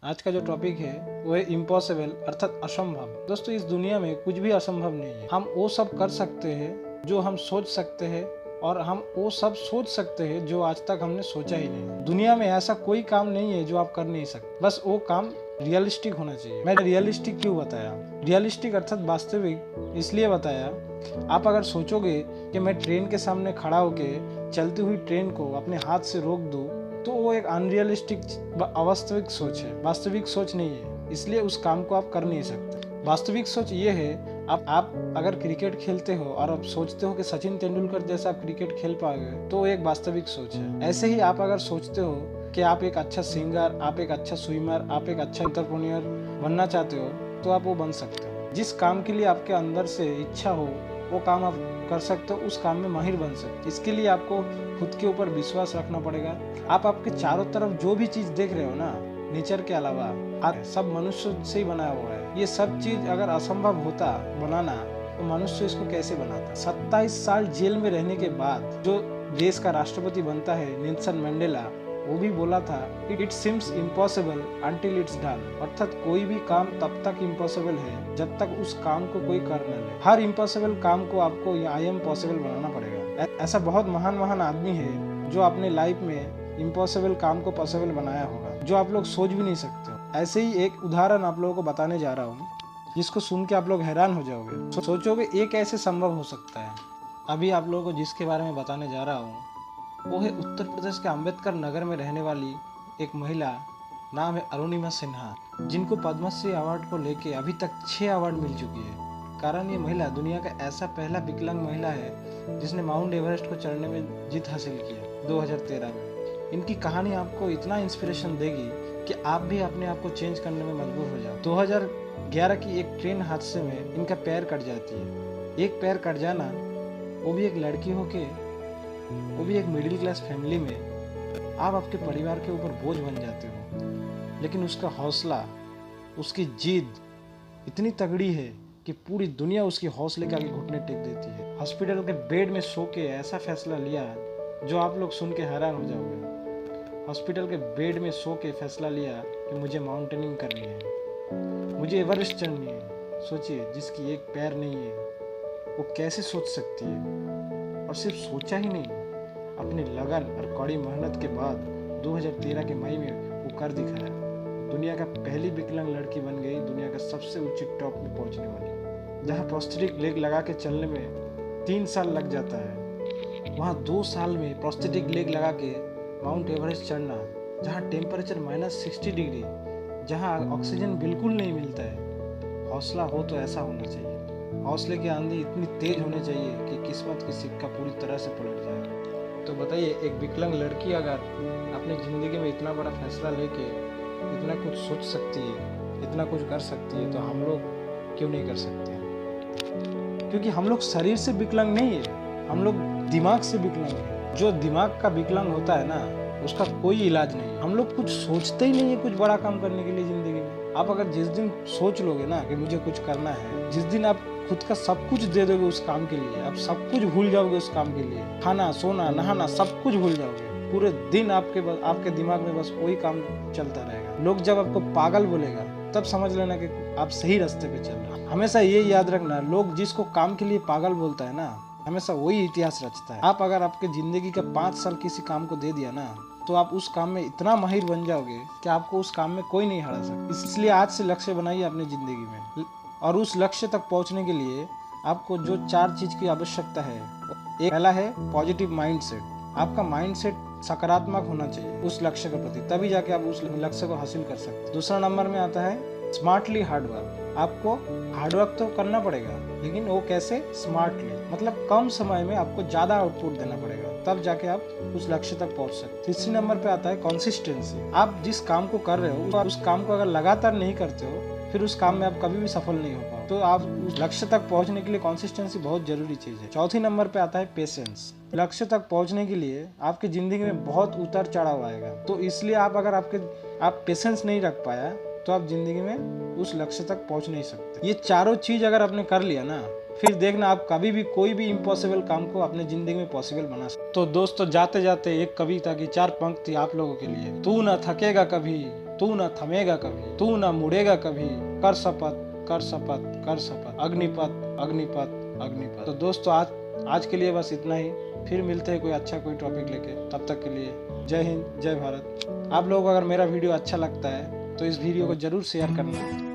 आज का जो टॉपिक है वो है इम्पॉसिबल अर्थात असंभव। दोस्तों, इस दुनिया में कुछ भी असंभव नहीं है। हम वो सब कर सकते हैं जो हम सोच सकते हैं, और हम वो सब सोच सकते हैं जो आज तक हमने सोचा ही नहीं। दुनिया में ऐसा कोई काम नहीं है जो आप कर नहीं सकते, बस वो काम रियलिस्टिक होना चाहिए। मैं रियलिस्टिक क्यों बताया? रियलिस्टिक अर्थात वास्तविक इसलिए बताया, आप अगर सोचोगे कि मैं ट्रेन के सामने खड़ा होके चलती हुई ट्रेन को अपने हाथ से रोक दूं, तो वो एक अनरियलिस्टिक अवास्तविक सोच है, वास्तविक सोच नहीं है। इसलिए उस काम को आप कर नहीं सकते। वास्तविक सोच ये है, आप अगर क्रिकेट खेलते हो और आप सोचते हो कि सचिन तेंदुलकर जैसा आप क्रिकेट खेल पाओगे, तो एक वास्तविक सोच है। ऐसे ही आप अगर सोचते हो कि आप एक अच्छा सिंगर, आप एक अच्छा स्विमर, आप एक अच्छा एंटरप्रेन्योर बनना चाहते हो, तो आप वो बन सकते हो। जिस काम के लिए आपके अंदर से इच्छा हो वो काम आप कर सकते हो, उस काम में माहिर बन सकते हो। इसके लिए आपको खुद के ऊपर विश्वास रखना पड़ेगा। आप आपके चारों तरफ जो भी चीज देख रहे हो ना, नेचर के अलावा सब मनुष्य से ही बनाया हुआ है। ये सब चीज अगर असंभव होता बनाना, तो मनुष्य इसको कैसे बनाता? 27 साल जेल में रहने के बाद जो देश का राष्ट्रपति बनता है, नेल्सन मंडेला, वो भी बोला था, it seems impossible until it's done. अर्थात कोई भी काम तब तक इम्पॉसिबल है जब तक उस काम को कोई कर न ले। हर इम्पॉसिबल काम को आपको आई एम पॉसिबल बनाना पड़ेगा। ऐसा बहुत महान आदमी है जो अपने लाइफ में इम्पॉसिबल काम को पॉसिबल बनाया होगा, जो आप लोग सोच भी नहीं सकते हो। ऐसे ही एक उदाहरण आप लोगों को बताने जा रहा हूँ, जिसको सुन के आप लोग हैरान हो जाओगे। सोचोगे ये कैसे संभव हो सकता है। अभी आप लोगों को जिसके बारे में बताने जा रहा हूँ वो है उत्तर प्रदेश के अम्बेडकर नगर में रहने वाली एक महिला, नाम है अरुणिमा सिन्हा, जिनको पद्मश्री अवार्ड को लेके अभी तक 6 अवार्ड मिल चुकी है। कारण ये महिला दुनिया का ऐसा पहला विकलांग महिला है जिसने माउंट एवरेस्ट को चढ़ने में जीत हासिल किया 2013 में। इनकी कहानी आपको इतना इंस्पिरेशन देगी कि आप भी अपने आप को चेंज करने में मजबूर हो जाओ। 2011 की एक ट्रेन हादसे में इनका पैर कट जाती है। एक पैर कट जाना, वो भी एक लड़की होके, वो भी एक मिडिल क्लास फैमिली में, आप आपके परिवार के ऊपर बोझ बन जाते हो। लेकिन उसका हौसला, उसकी जिद इतनी तगड़ी है कि पूरी दुनिया उसकी हौसले के आगे घुटने टेक देती है। हॉस्पिटल के बेड में सो के ऐसा फैसला लिया जो आप लोग सुन के हैरान हो जाओगे। हॉस्पिटल के बेड में सो के फैसला लिया कि मुझे माउंटेनिंग करनी है, मुझे एवरेस्ट चढ़नी है। सोचिए, जिसकी एक पैर नहीं है वो कैसे सोच सकती है। और सिर्फ सोचा ही नहीं, अपनी लगन और कड़ी मेहनत के बाद 2013 के मई में वो कर दिखाया। दुनिया का पहली विकलांग लड़की बन गई, दुनिया का सबसे ऊंची टॉप में पहुंचने वाली। जहां प्रोस्थेटिक लेग लगा के चलने में 3 साल लग जाता है, वहां 2 साल में प्रोस्थेटिक लेग लगा के माउंट एवरेस्ट चढ़ना, जहां टेम्परेचर -60 डिग्री, जहां ऑक्सीजन बिल्कुल नहीं मिलता है। हौसला हो तो ऐसा होना चाहिए। हौसले की आंधी इतनी तेज होनी चाहिए कि किस्मत की सिक्का पूरी तरह से पलट जाए। तो बताइए, एक विकलांग लड़की अगर अपनी ज़िंदगी में इतना बड़ा फैसला लेके इतना कुछ सोच सकती है, इतना कुछ कर सकती है, तो हम लोग क्यों नहीं कर सकते? क्योंकि हम लोग शरीर से विकलांग नहीं है, हम लोग दिमाग से विकलांग है। जो दिमाग का विकलांग होता है ना, उसका कोई इलाज नहीं। हम लोग कुछ सोचते ही नहीं है कुछ बड़ा काम करने के लिए ज़िंदगी में। आप अगर जिस दिन सोच लोगे ना कि मुझे कुछ करना है, जिस दिन आप खुद का सब कुछ दे दोगे उस काम के लिए, आप सब कुछ भूल जाओगे उस काम के लिए, खाना, सोना, नहाना, सब कुछ भूल जाओगे। पूरे दिन आपके दिमाग में बस वही काम चलता रहेगा। लोग जब आपको पागल बोलेगा, तब समझ लेना कि आप सही रास्ते पे चल रहे हो। हमेशा ये याद रखना, लोग जिसको काम के लिए पागल बोलता है ना, हमेशा वही इतिहास रचता है। आप अगर आपके जिंदगी का 5 साल किसी काम को दे दिया ना, तो आप उस काम में इतना माहिर बन जाओगे कि आपको उस काम में कोई नहीं हरा सकता। इसलिए आज से लक्ष्य बनाइए अपनी जिंदगी में, और उस लक्ष्य तक पहुंचने के लिए आपको जो 4 चीज की आवश्यकता है, एक पहला है पॉजिटिव माइंडसेट। आपका माइंडसेट सकारात्मक होना चाहिए उस लक्ष्य के प्रति, तभी जाके आप उस लक्ष्य को हासिल कर सकते हैं। दूसरा नंबर में आता है स्मार्टली हार्डवर्क। आपको हार्डवर्क तो करना पड़ेगा, लेकिन वो कैसे? स्मार्टली, मतलब कम समय में आपको ज्यादा आउटपुट देना पड़ेगा, तब जाके आप उस लक्ष्य तक पहुंच सकते। तीसरी नंबर पे आता है कंसिस्टेंसी। आप जिस काम को कर रहे हो, उस काम को अगर लगातार नहीं करते हो, फिर उस काम में आप कभी भी सफल नहीं हो पाओ। तो आप उस लक्ष्य तक पहुंचने के लिए कंसिस्टेंसी बहुत जरूरी चीज है। चौथी नंबर पे आता है पेशेंस। लक्ष्य तक पहुंचने के लिए आपकी जिंदगी में बहुत उतार चढ़ाव आएगा, तो इसलिए आप पेशेंस नहीं रख पाया, तो आप जिंदगी में उस लक्ष्य तक पहुंच नहीं सकते। ये चारों चीज अगर आपने कर लिया ना, फिर देखना आप कभी भी कोई भी इम्पॉसिबल काम को अपने जिंदगी में पॉसिबल बना सकते। तो दोस्तों, जाते जाते एक कविता की 4 पंक्ति आप लोगों के लिए। तू न थकेगा कभी, तू न थमेगा कभी, तू न मुड़ेगा कभी, कर शपथ कर शपथ कर शपथ, अग्निपथ अग्निपथ अग्निपथ। तो दोस्तों आज के लिए बस इतना ही। फिर मिलते हैं कोई अच्छा कोई टॉपिक लेके। तब तक के लिए जय हिंद जय भारत। आप लोगों को अगर मेरा वीडियो अच्छा लगता है तो इस वीडियो को जरूर शेयर करना।